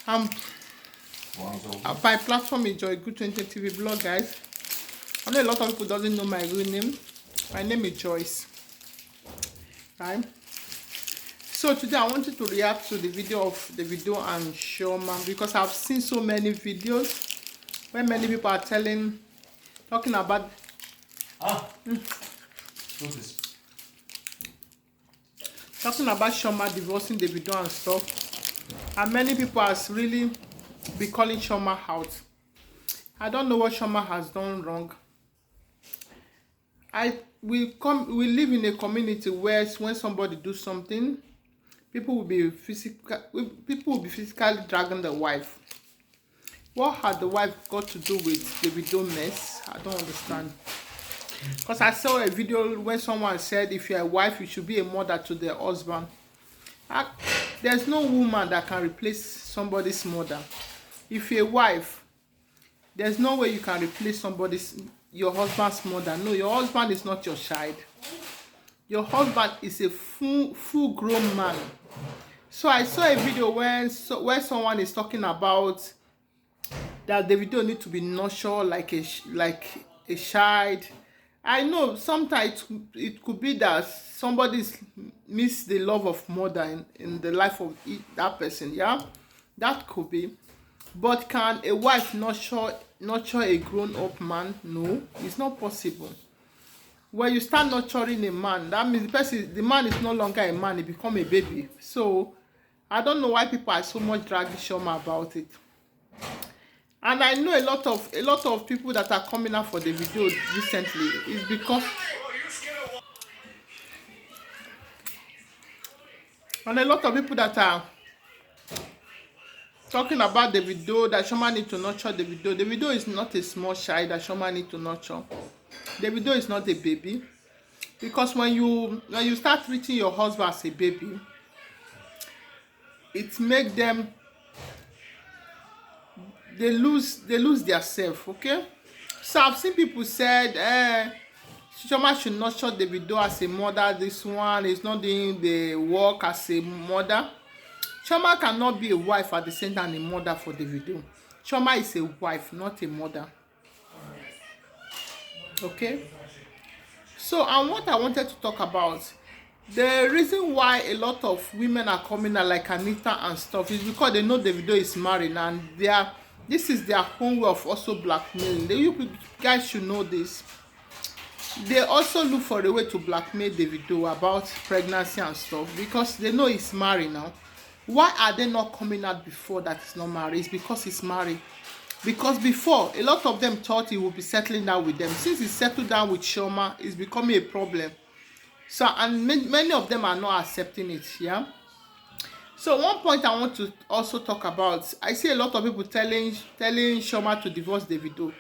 Um, my platform is Joy Good 20 TV blog, guys. I know a lot of people doesn't know my real name. My name is Joyce. Right? So today I wanted to react to the video of the video and Chioma because I've seen so many videos where many people are talking about talking about Chioma divorcing the video and stuff, and many people has really been calling Chioma out. I don't know what Chioma has done wrong. We live in a community where when somebody do something, people will be physically dragging the wife. What had the wife got to do with the video mess? I don't understand. Because I saw a video when someone said if you're a wife, you should be a mother to the husband. There's no woman that can replace somebody's mother. If you're a wife, there's no way you can replace your husband's mother. No, your husband is not your child. Your husband is a full-grown man. So I saw a video where someone is talking about that the video need to be nurtured like a child. I know sometimes it could be that somebody's missed the love of mother in the life of that person. Yeah, that could be. But can a wife nurture a grown-up man? No, it's not possible. When you start nurturing a man, that means the man is no longer a man, he become a baby. So I don't know why people are so much dragging Chioma about it. And I know a lot of people that are coming out for the video recently is because and a lot of people that are talking about the video that Chioma need to nurture the video. The video is not a small child that Chioma need to nurture. The video is not a baby, because when you start treating your husband as a baby, it makes them they lose their self. Okay, so I've seen people said Chioma should nurture the video as a mother. This one is not doing the work as a mother. Chioma cannot be a wife at the same time a mother for the video. Chioma is a wife, not a mother. Okay, so and what I wanted to talk about, the reason why a lot of women are coming out like Anita and stuff is because they know the video is married and this is their own way of also blackmailing. You guys should know this. They also look for a way to blackmail the video about pregnancy and stuff because they know he's married now. Why are they not coming out before that he's not married? It's because he's married. Because before, a lot of them thought he would be settling down with them. Since he settled down with Chioma, it's becoming a problem. So, and many of them are not accepting it, yeah? So, one point I want to also talk about, I see a lot of people telling Chioma to divorce Davido.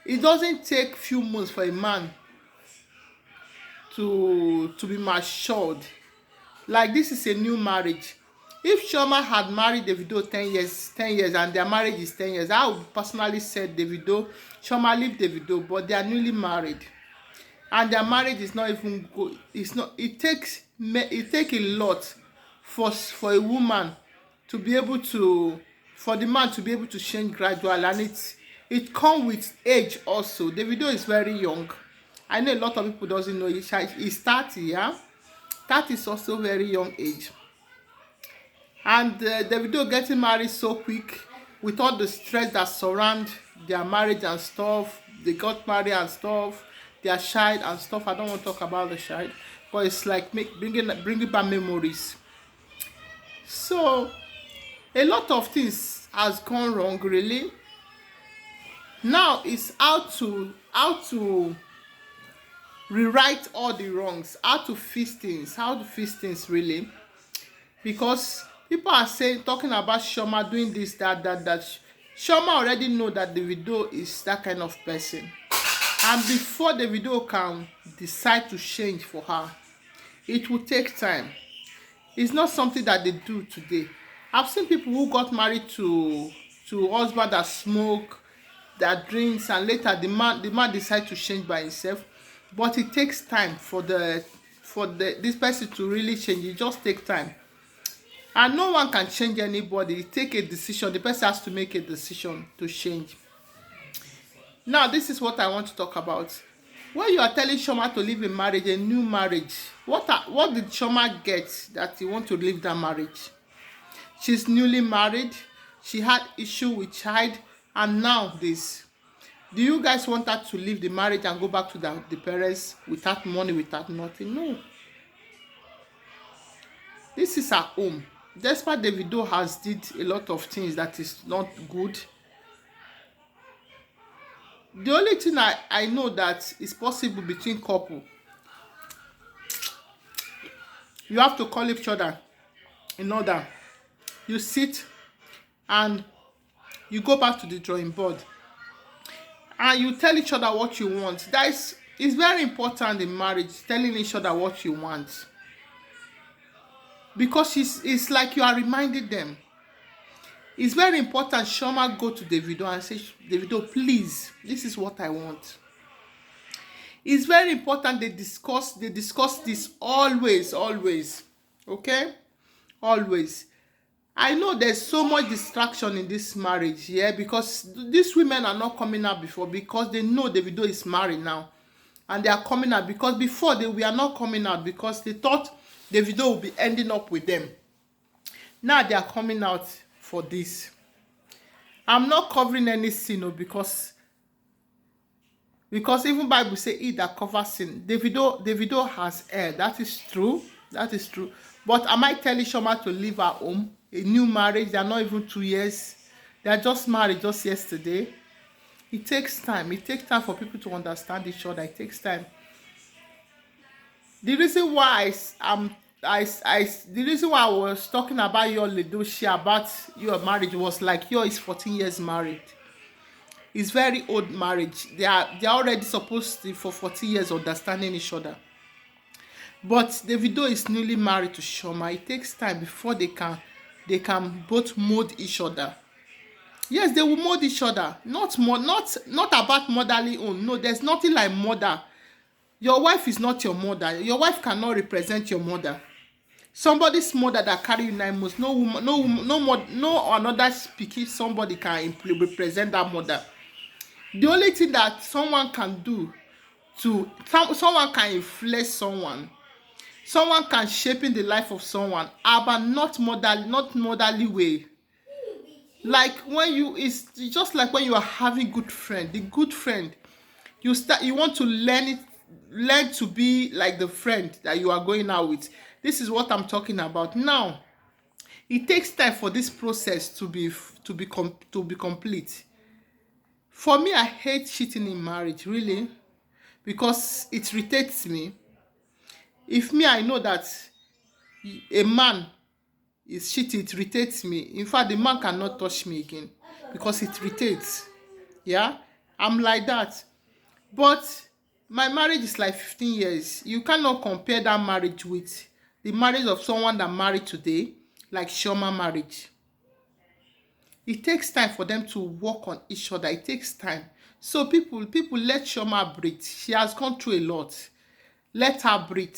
It doesn't take few months for a man to be matured. Like, this is a new marriage. If Chioma had married Davido 10 years and their marriage is 10 years, I would personally say Davido, Chioma leave Davido, but they are newly married. And their marriage is not even good. It takes a lot for a woman to be able to, for the man to be able to change gradually, and it comes with age also. Davido is very young. I know a lot of people doesn't know he's 30, yeah? 30 is also very young age. And Davido getting married so quick with all the stress that surround their marriage and stuff. They got married and stuff, their child and stuff. I don't want to talk about the child, but it's like bringing back memories. So a lot of things has gone wrong, really. Now it's how to rewrite all the wrongs, how to fix things really, because people are talking about Chioma doing this, that. Chioma already know that the video is that kind of person, and before the video can decide to change for her, it will take time. It's not something that they do today. I've seen people who got married to husband that smoke, that drinks, and later the man decide to change by himself. But it takes time for this person to really change. It just takes time. And no one can change anybody. Take a decision. The person has to make a decision to change. Now, this is what I want to talk about. When you are telling Chioma to leave a marriage, a new marriage, what did Chioma get that you want to leave that marriage? She's newly married. She had issue with child, and now this. Do you guys want her to leave the marriage and go back to the parents without money, without nothing? No. This is her home. Despite Davido has did a lot of things that is not good. The only thing I know that is possible between couple, you have to call each other in order. You sit and you go back to the drawing board and you tell each other what you want. It's very important in marriage, telling each other what you want, because it's like you are reminding them. It's very important Chioma go to Davido and say, Davido, please, this is what I want. It's very important they discuss this always, okay? Always. I know there's so much distraction in this marriage, yeah, because these women are not coming out before because they know Davido is married now. And they are coming out because before they were not coming out because they thought Davido would be ending up with them. Now they are coming out for this. I'm not covering any sin because even Bible say he that covers sin. Davido has hair. That is true. That is true. But am I telling Chioma to leave her home? A new marriage, they are not even 2 years. They are just married just yesterday. It takes time. It takes time for people to understand each other. It takes time. The reason why the reason why I was talking about your Ledoshi, about your marriage, was like your is 14 years married. It's very old marriage. They are already supposed to for 40 years understanding each other. But Davido is newly married to Chioma. It takes time before they can both mold each other. Yes, they will mold each other. Not about motherly own. No, there's nothing like mother. Your wife is not your mother. Your wife cannot represent your mother. Somebody's mother that carry you 9 months. No woman, no another speaking somebody can represent that mother. The only thing that someone can do someone can influence someone. Someone can shape in the life of someone, but not motherly way. Like when it's just like when you are having good friend. The good friend, you want to learn to be like the friend that you are going out with. This is what I'm talking about. Now, it takes time for this process to be complete. For me, I hate cheating in marriage, really, because it irritates me. If me, I know that a man is cheating, it irritates me. In fact, the man cannot touch me again because it irritates. Yeah, I'm like that. But my marriage is like 15 years. You cannot compare that marriage with the marriage of someone that married today, like Chioma marriage. It takes time for them to work on each other. It takes time. So people let Chioma breathe. She has gone through a lot. Let her breathe.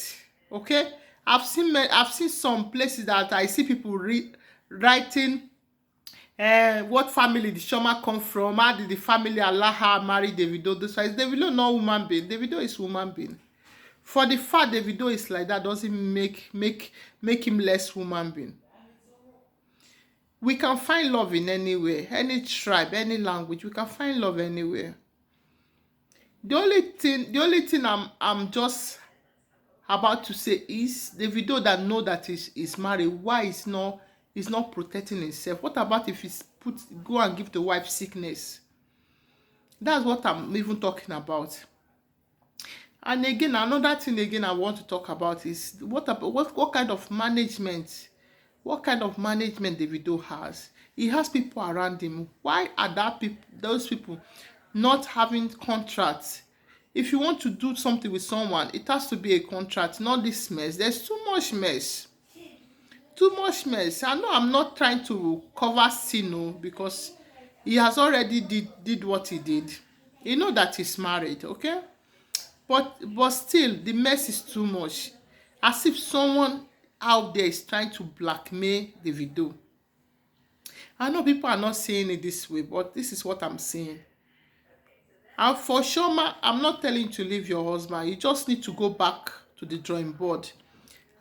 Okay? I've seen some places that I see people writing what family the Chioma come from. How did the family allow her marry Davido? This is Davido not human being. Davido is human being. For the fact Davido is like that doesn't make him less human being. We can find love in anywhere, any tribe, any language. We can find love anywhere. The only thing I'm just about to say is Davido that know that he's married. Why he's not protecting himself? What about if he's go and give the wife sickness? That's what I'm even talking about. And again, another thing again I want to talk about is what kind of management. What kind of management Davido has? He has people around him. Why are those people not having contracts? If you want to do something with someone, it has to be a contract, not this mess. There's too much mess. Too much mess. I know I'm not trying to cover Sino because he has already did what he did. You know that he's married, okay? But still, the mess is too much. As if someone out there is trying to blackmail Davido. I know people are not saying it this way, but this is what I'm saying. And for Chioma, I'm not telling you to leave your husband. You just need to go back to the drawing board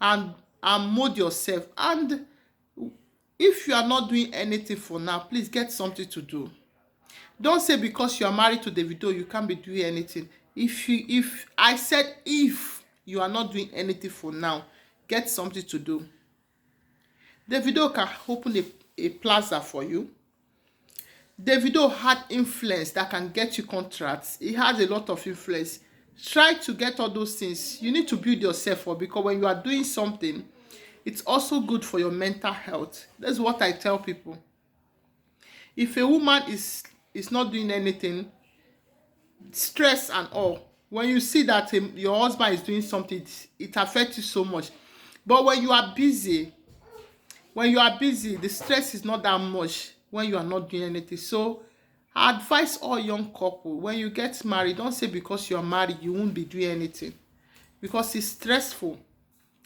and mold yourself. And if you are not doing anything for now, please get something to do. Don't say because you are married to Davido, you can't be doing anything. If I said if you are not doing anything for now, get something to do. Davido can open a plaza for you. Davido had influence that can get you contracts. He has a lot of influence. Try to get all those things. You need to build yourself up, because when you are doing something, it's also good for your mental health. That's what I tell people. If a woman is not doing anything, stress and all, when you see that your husband is doing something, it affects you so much. But when you are busy, the stress is not that much when you are not doing anything. So I advise all young couple, when you get married, don't say because you are married you won't be doing anything, because it's stressful.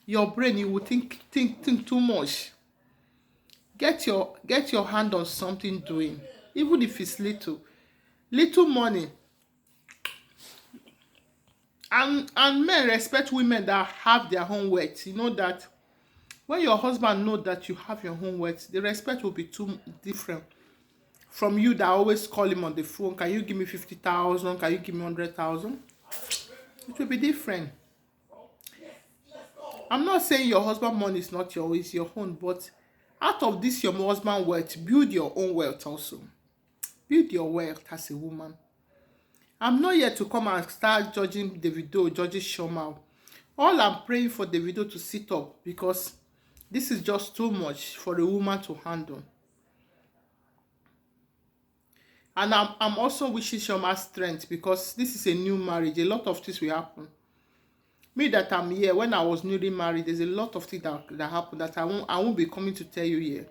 Your brain, you will think too much. Get your hand on something doing, even if it's little money. And men respect women that have their own wealth. You know that when your husband knows that you have your own wealth, the respect will be too different from you that always call him on the phone. Can you give me 50,000? Can you give me 100,000? It will be different. I'm not saying your husband money is not your, it's your own, but out of this your husband wealth, build your own wealth also. Build your wealth as a woman. I'm not here to come and start judging Davido, judging Chioma. All I'm praying for Davido to sit up, because this is just too much for a woman to handle. And I'm also wishing Chioma strength, because this is a new marriage. A lot of things will happen. Me that I'm here, when I was newly married, there's a lot of things that happened that I won't be coming to tell you here.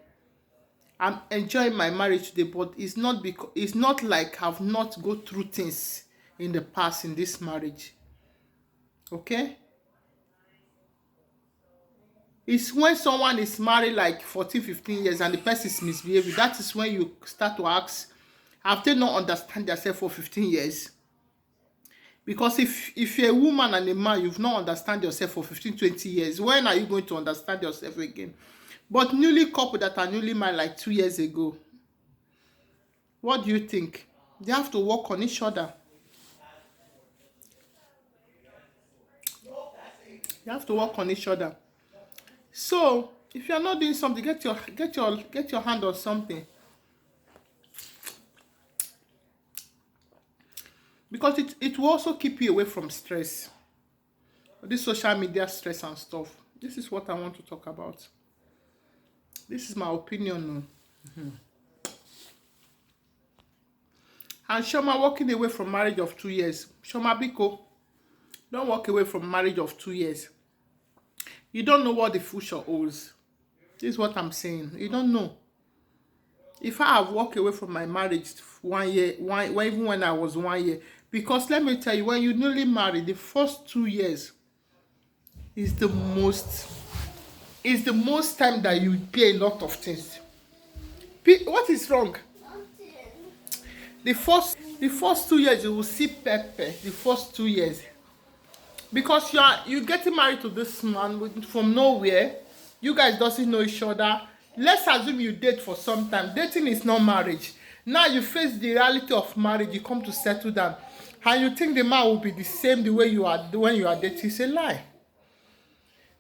I'm enjoying my marriage today, but it's not like I've not go through things in the past in this marriage. Okay? It's when someone is married like 14, 15 years and the person is misbehaving, that is when you start to ask, have they not understand themselves for 15 years? Because if you're a woman and a man, you've not understand yourself for 15, 20 years, when are you going to understand yourself again? But newly couple that are newly married like 2 years ago, what do you think? They have to work on each other. You have to work on each other. So if you are not doing something, get your hand on something. Because it will also keep you away from stress. This social media stress and stuff. This is what I want to talk about. This is my opinion. And Chioma walking away from marriage of 2 years. Chioma Biko, don't walk away from marriage of 2 years. You don't know what the future holds. This is what I'm saying. You don't know. If I have walked away from my marriage 1 year, even when I was 1 year, because let me tell you, when you newly married, the first 2 years is the most time that you pay a lot of things. What is wrong? The first 2 years you will see pepper. The first 2 years, because you're getting married to this man from nowhere. You guys doesn't know each other. Let's assume you date for some time. Dating is not marriage. Now you face the reality of marriage. You come to settle down, and you think the man will be the same the way you are when you are dating. It's a lie.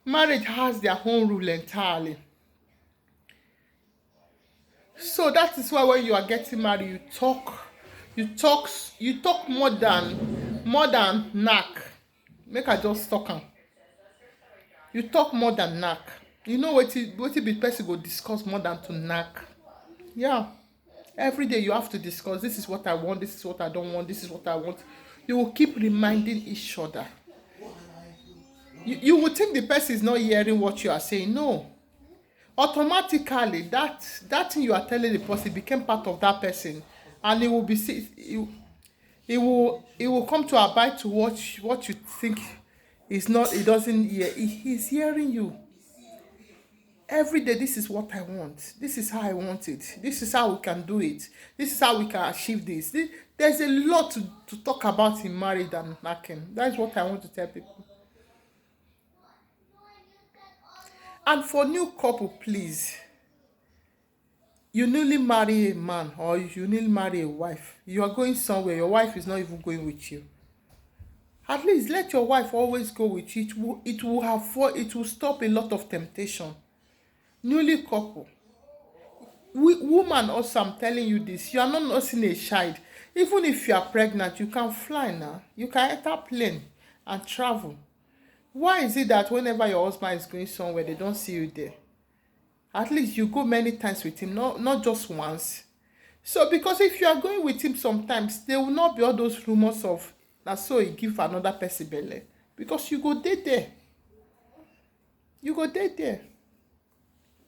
Marriage has their own rule entirely. So that is why when you are getting married, you talk more than knack. Make I just talk am. You talk more than knack. You know what the person go discuss more than to knack. Yeah. Every day you have to discuss, this is what I want, this is what I don't want, this is what I want. You will keep reminding each other. You would think the person is not hearing what you are saying. No. Automatically, that thing you are telling the person became part of that person, and it will come to abide to what you think is not. It doesn't hear. He's hearing you. every day, this is what I want, this is how I want it, this is how we can do it, this is how we can achieve this. There's a lot to talk about in marriage and knacking. That's what I want to tell people. And for new couple, please, you newly marry a man or you newly marry a wife, you are going somewhere, your wife is not even going with you. At least let your wife always go with you. It will stop a lot of temptation. Newly couple, woman also, I'm telling you this, you are not nursing a child. Even if you are pregnant, you can fly now. You can enter plane and travel. Why is it that whenever your husband is going somewhere, they don't see you there? At least you go many times with him, not just once. So because if you are going with him sometimes, there will not be all those rumors of that, so he give another person belle, because you go there. You go there.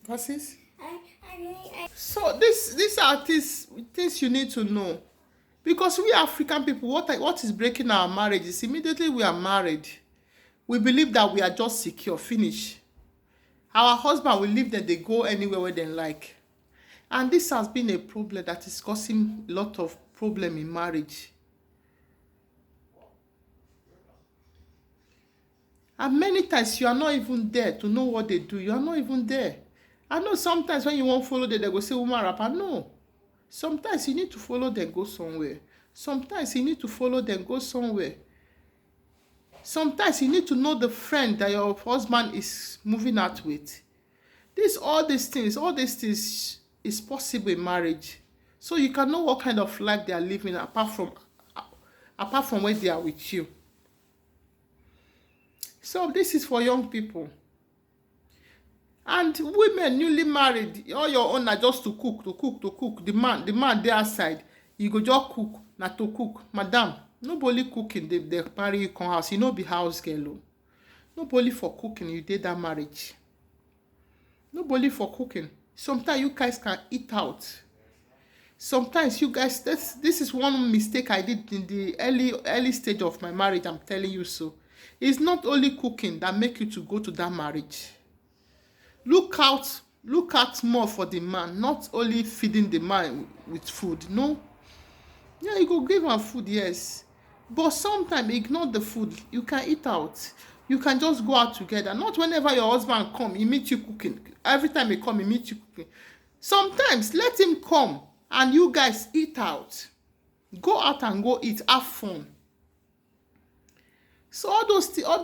Versus. So these are things you need to know. Because we African people, what is breaking our marriages? Immediately we are married, we believe that we are just secure, finish. Our husband will leave them, they go anywhere where they like. And this has been a problem that is causing a lot of problem in marriage. And many times you are not even there to know what they do. You are not even there. I know sometimes when you won't follow them, they go say woman rapper. No. Sometimes you need to follow them, go somewhere. Sometimes you need to follow them, go somewhere. Sometimes you need to know the friend that your husband is moving out with. All these things is possible in marriage. So you can know what kind of life they are living apart from when they are with you. So this is for young people. And women newly married, all your own are just to cook. The man there outside, you go just cook, not to cook. Madam, nobody cooking, they marry you come house. You know be house girl. Nobody for cooking, you did that marriage. Nobody for cooking. Sometimes you guys can eat out. Sometimes you guys, this is one mistake I did in the early stage of my marriage, I'm telling you so. It's not only cooking that make you to go to that marriage. Look out more for the man, not only feeding the man with food. No. Yeah, you go give him food, yes. But sometimes ignore the food. You can eat out. You can just go out together. Not whenever your husband come, he meet you cooking. Every time he come, he meet you cooking. Sometimes let him come and you guys eat out. Go out and go eat. Have fun. So all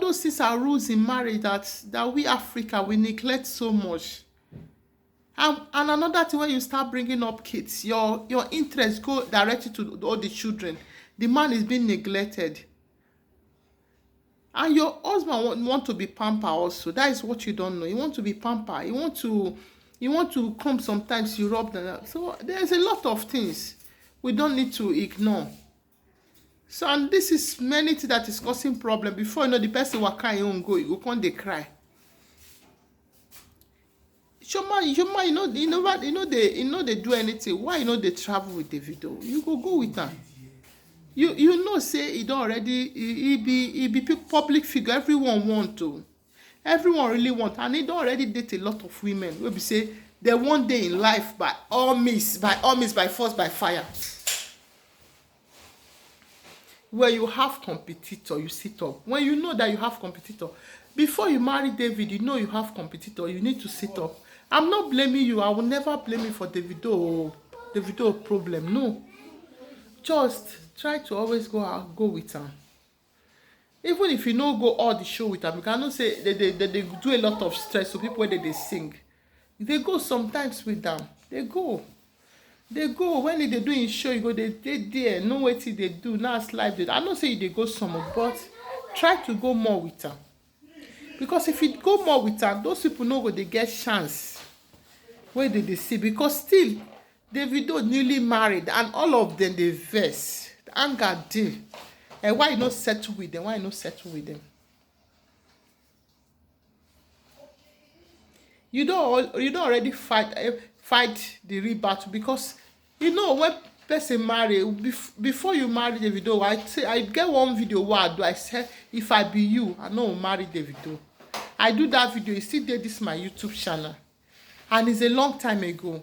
those things are rules in marriage that we Africa, we neglect so much. And another thing, when you start bringing up kids, your interest go directly to all the children. The man is being neglected. And your husband want to be pampered also. That is what you don't know. You want to be pampered. You want to come sometimes, you rub them up. So there's a lot of things we don't need to ignore. So, and this is many things that is causing problem. Before you know, the person will cry, you won't go, you can't they cry. Chioma, they do anything. Why they travel with the video? You go with them. You know, say he don't already. He be public figure. Everyone want to. Everyone really want, and he don't already date a lot of women. We be say they one day in life by all means, by force, by fire. Where you have competitor, you sit up. When you know that you have competitor, before you marry David, you know you have competitor, you need to sit up. I'm not blaming you. I will never blame you for the video problem. No. Just try to always go with her. Even if you no go all the show with her, you cannot say they do a lot of stress. So people when they sing, they go sometimes with them. They go when they doing show, you go they there, know what they do. Now it's live. I don't say they go somewhere, but try to go more with her. Because if you go more with her, those people know they get chance where they see. Because still, Davido newly married and all of them they vex. The anger deal. And why you not settle with them? You don't already fight the real battle, because when person marry, before you marry Davido, I get one video where I said if I be you, I no marry Davido. I do that video. You see there, this is my YouTube channel. And it's a long time ago.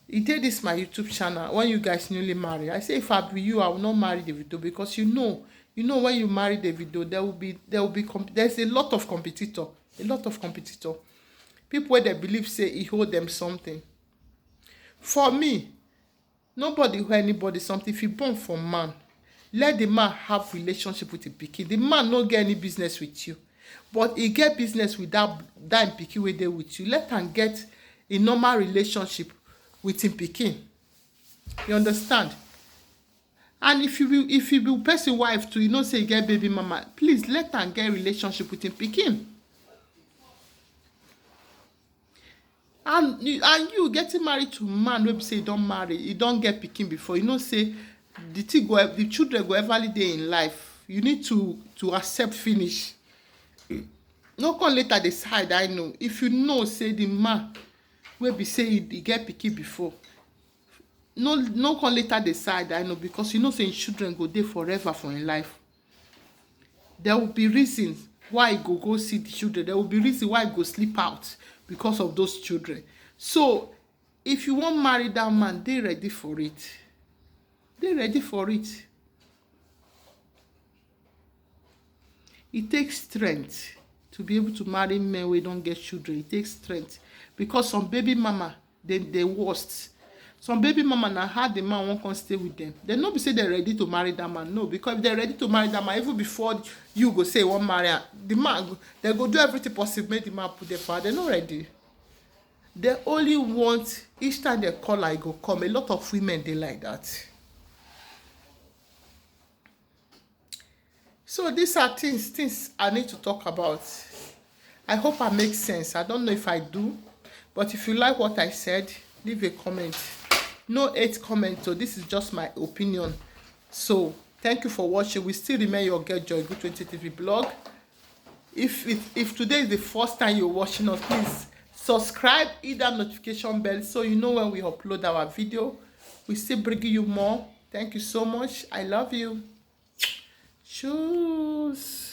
He did this my YouTube channel when you guys newly married. I say if I be you, I will not marry Davido, because when you marry Davido, there's a lot of competitor, people where they believe say he hold them something. For me, nobody hold anybody something. If you born from man, let the man have relationship with the pikin. The man no get any business with you, but he get business with that pikin wey dey with you. Let am get a normal relationship with him pikin. You understand? And if you be person wife too, you know say you get baby mama, please let am get relationship with him pikin. And you getting married to man wey be say you don marry, you don get pikin before, you know say the children go everly dey in life. You need to accept finish. No come later decide. I know if you know say the man wey be say he get pikin before, no come later decide. I know, because you know say him children go dey forever for him life. There will be reasons why he go see the children. There will be reason why he go sleep out because of those children. So if you wan marry that man, dey ready for it. Dey ready for it. It takes strength to be able to marry men wey don get children. It takes strength, because some baby mama dey worst. Some baby mama na how the man wan come stay with them. Dem no be say dem ready to marry that man. No, because if dem ready to marry that man, even before you go say you wan marry am, the man dem go do everything possible make the man put dem for her. Dem no ready. Dem only want each time dem call her, e go come. A lot of women dey like that. So these are things I need to talk about. I hope I make sense. I don't know if I do, but if you like what I said, leave a comment. No hate comment, so this is just my opinion. So thank you for watching. We still remain your girl Joy Good 20 TV blog. If today is the first time you're watching us, please subscribe, hit that notification bell so you know when we upload our video. We still bringing you more. Thank you so much. I love you. Choose.